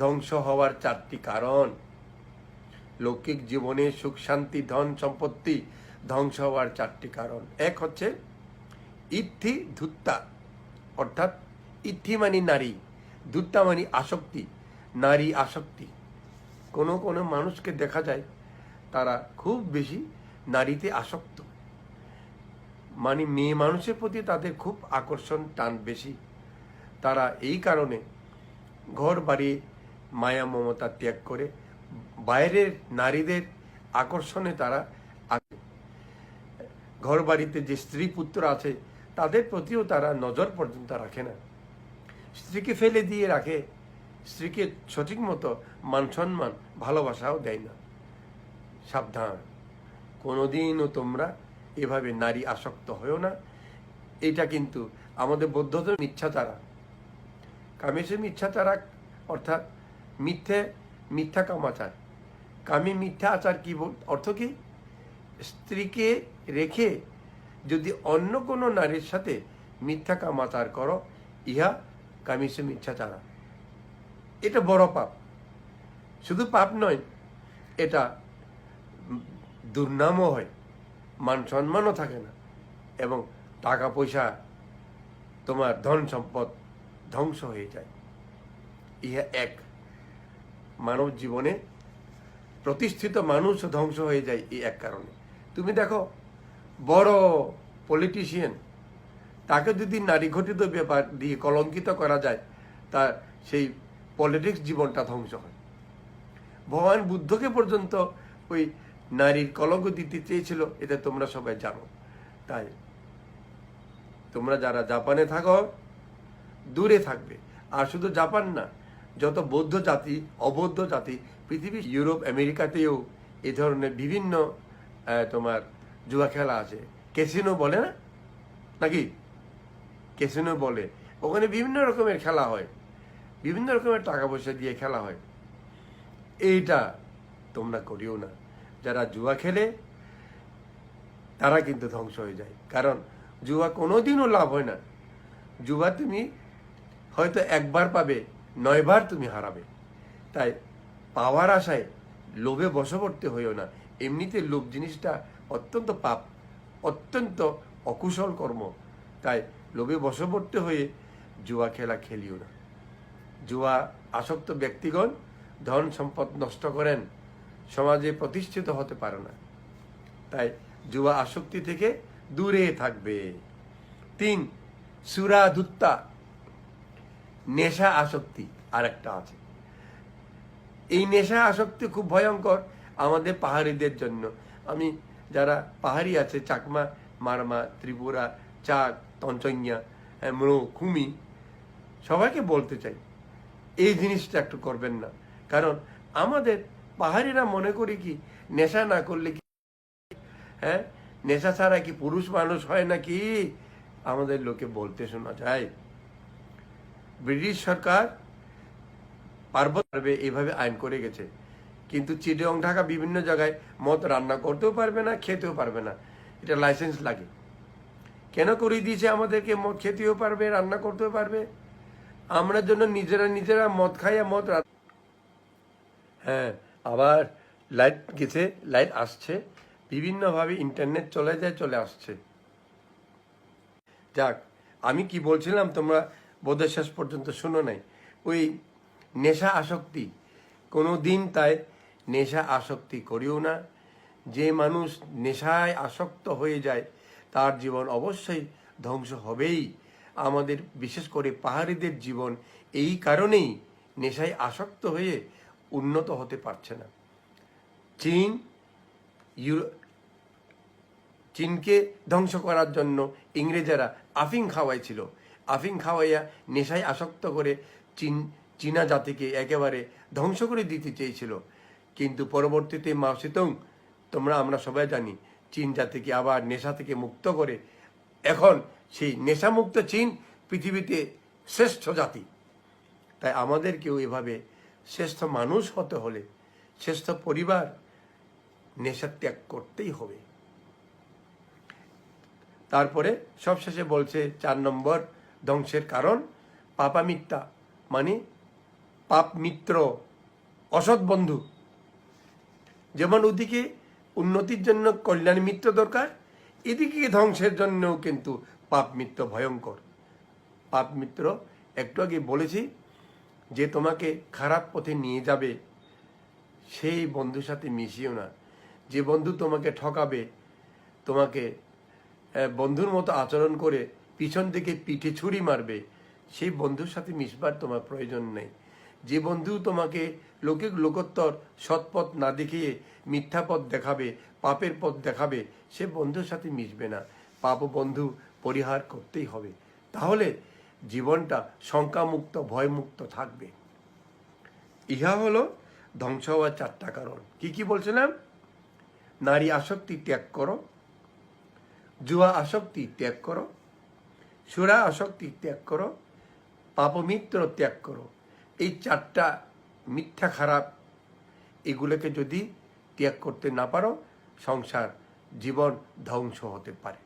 ধ্বংস হওয়ার 4টি কারণ। লৌকিক জীবনে সুখ শান্তি ধন সম্পত্তি ধ্বংস হওয়ার 4টি কারণ। এক হচ্ছে ইত্থি ধুত্তা, অর্থাৎ ইত্থি মানে নারী, ধুত্তা মানে আসক্তি, নারী আসক্তি। কোনো কোনো মানুষকে দেখা যায় তারা খুব বেশি নারীতে আসক্ত, মানে মেয়ে মানুষের প্রতি তাদের খুব আকর্ষণ টান বেশি। তারা এই কারণে ঘর বাড়ি মায়া মমতা ত্যাগ করে বাইরের নারীদের আকর্ষণে তারা ঘর বাড়িতে যে স্ত্রী পুত্র আছে তাদের প্রতিও তারা নজর পর্যন্ত রাখে না, স্ত্রীকে ফেলে দিয়ে রাখে, স্ত্রীকে সঠিক মতো মান সম্মান ভালোবাসাও দেয় না। সাবধান, কোনোদিনও তোমরা এভাবে নারী আসক্ত হয়েও না। এটা কিন্তু আমাদের বৌদ্ধ ধর্মের মিথ্যাচারা, কামেশে মিথ্যাচারা, অর্থাৎ মিথ্যা কামাচার। কামে মিথ্যা আচার কি অর্থ কি? স্ত্রীকে রেখে যদি অন্য কোনো নারীর সাথে মিথ্যা কামাচার করো, ইহা কামিশে মিথ্যাচারা। এটা বড় পাপ। শুধু পাপ নয়, এটা দুর্নামও হয়, মান সম্মানও থাকে না, এবং টাকা পয়সা তোমার ধন সম্পদ ধ্বংস হয়ে যায়। ইহা এক, মানব জীবনে প্রতিষ্ঠিত মানুষ ধ্বংস হয়ে যায় এই এক কারণে। তুমি দেখো, বড় পলিটিশিয়ান, তাকে যদি নারী ঘটিত ব্যাপার দিয়ে কলঙ্কিত করা যায়, তার সেই পলিটিক্স জীবনটা ধ্বংস হয়। ভগবান বুদ্ধকে পর্যন্ত ওই নারীর কলঙ্ক দিতে চেয়েছিল, এটা তোমরা সবাই জানো। তাই তোমরা যারা জাপানে থাকো দূরে থাকবে। আর শুধু জাপান না, যত বৌদ্ধ জাতি অবৌদ্ধ জাতি পৃথিবী, ইউরোপ আমেরিকাতেও এই ধরনের বিভিন্ন তোমার জুয়া খেলা আছে। ক্যাসিনো বলে না নাকি? ক্যাসিনো বলে, ওখানে বিভিন্ন রকমের খেলা হয়, বিভিন্ন রকমের টাকা পয়সা দিয়ে খেলা হয়। এইটা তোমরা করিও না। যারা জুয়া খেলে তারা কিন্তু ধ্বংস হয়ে যায়, কারণ জুয়া কোনোদিনও লাভ হয় না। জুয়া তুমি হয়তো একবার পাবে, 9 বার তুমি হারাবে। তাই পাওয়ার আশায় লোভে বশবর্তী হইও না। এমনিতে লোভ জিনিসটা অত্যন্ত পাপ, অত্যন্ত অকুশল কর্ম। তাই লোভে বশবর্তী হয়ে জুয়া খেলা খেলিও না। জুয়া আসক্ত ব্যক্তিগণ ধন সম্পদ নষ্ট করেন, সমাজে প্রতিষ্ঠিত হতে পারে না। তাই জুয়া আসক্তি থেকে দূরে থাকবে। 3, সুরা ধুত্তা, নেশা আসক্তি আর একটা আছে। এই নেশা আসক্তি খুব ভয়ঙ্কর আমাদের পাহাড়িদের জন্য। আমি যারা পাহাড়ি আছে, চাকমা, মারমা, ত্রিপুরা, চাক, তঞ্চঙ্গিয়া, মৃ, কুমি, সবাইকে বলতে চাই এই জিনিসটা একটু করবেন না। কারণ আমাদের পাহাড়িরা মনে করি কি নেশা না করলে কি, হ্যাঁ, নেশা ছাড়া কি পুরুষ মানুষ হয় নাকি? আমাদের লোকে বলতে শোনা যায়। ব্রিটিশ সরকার পারবে এইভাবে আইন করে গেছে, কিন্তু চিটাগং ঢাকা বিভিন্ন জায়গায় মদ রান্না করতেও পারবে না, খেতেও পারবে না। এটা লাইসেন্স লাগে। কেন করে দিয়েছে আমাদেরকে? মদ খেতেও পারবে, রান্না করতেও পারবে। আমরা জন্য নিজেরা মদ খাই, মদ। হ্যাঁ, আবার লাইট গেছে, লাইট আসছে, বিভিন্নভাবে ইন্টারনেট চলে আসছে। যাক, আমি কি বলছিলাম তোমরা বোধহয় শেষ পর্যন্ত শুনো নাই। ওই নেশা আসক্তি, কোনো দিন তাই নেশা আসক্তি করিও না। যে মানুষ নেশায় আসক্ত হয়ে যায় তার জীবন অবশ্যই ধ্বংস হবেই। আমাদের বিশেষ করে পাহাড়িদের জীবন এই কারণেই নেশায় আসক্ত হয়ে উন্নত হতে পারছে না। চীনকে ধ্বংস করার জন্য ইংরেজেরা আফিং খাওয়াইছিল। আফিং খাওয়াইয়া নেশায় আসক্ত করে চীনা জাতিকে একেবারে ধ্বংস করে দিতে চেয়েছিল। কিন্তু পরবর্তীতে মাও সেতুং, আমরা সবাই জানি, চীন জাতিকে আবার নেশা থেকে মুক্ত করে এখন সেই নেশামুক্ত চীন পৃথিবীতে শ্রেষ্ঠ জাতি। তাই আমাদেরকেও এভাবে শ্রেষ্ঠ মানুষ হতে হলে, শ্রেষ্ঠ পরিবার, নেশা ত্যাগ করতেই হবে। তারপরে সবশেষে বলছে 4 নম্বর ধ্বংসের কারণ পাপামিত্যা, মানে পাপ মিত্র, অসৎ বন্ধু। যেমন ওদিকে উন্নতির জন্য কল্যাণ মিত্র দরকার, এদিকে ধ্বংসের জন্যও কিন্তু পাপ মিত্র ভয়ঙ্কর। পাপ মিত্র একটু আগে বলেছি যে তোমাকে খারাপ পথে নিয়ে যাবে, সেই বন্ধুর সাথে মিশিও না। যে বন্ধু তোমাকে ঠকাবে, তোমাকে বন্ধুর মতো আচরণ করে পিছন থেকে পিঠে ছুরি মারবে, সেই বন্ধুর সাথে মিশবার তোমার প্রয়োজন নেই। যে বন্ধু তোমাকে লোকোত্তর সৎপথ না দেখিয়ে মিথ্যা পথ দেখাবে, পাপের পথ দেখাবে, সে বন্ধুর সাথে মিশবে না। পাপ বন্ধু পরিহার করতেই হবে, তাহলে জীবনটা শঙ্কামুক্ত, ভয়মুক্ত থাকবে। ইহা হলো ধ্বংস হওয়ার 4টা কারণ। কি কি বলছিলাম? নারী আসক্তি ত্যাগ করো, জুয়া আসক্তি ত্যাগ করো, সুরা আসক্তি ত্যাগ করো, পাপমিত্র ত্যাগ করো। এই 4টা মিথ্যা খারাপ, এগুলোকে যদি ত্যাগ করতে না পারো, সংসার জীবন ধ্বংস হতে পারে।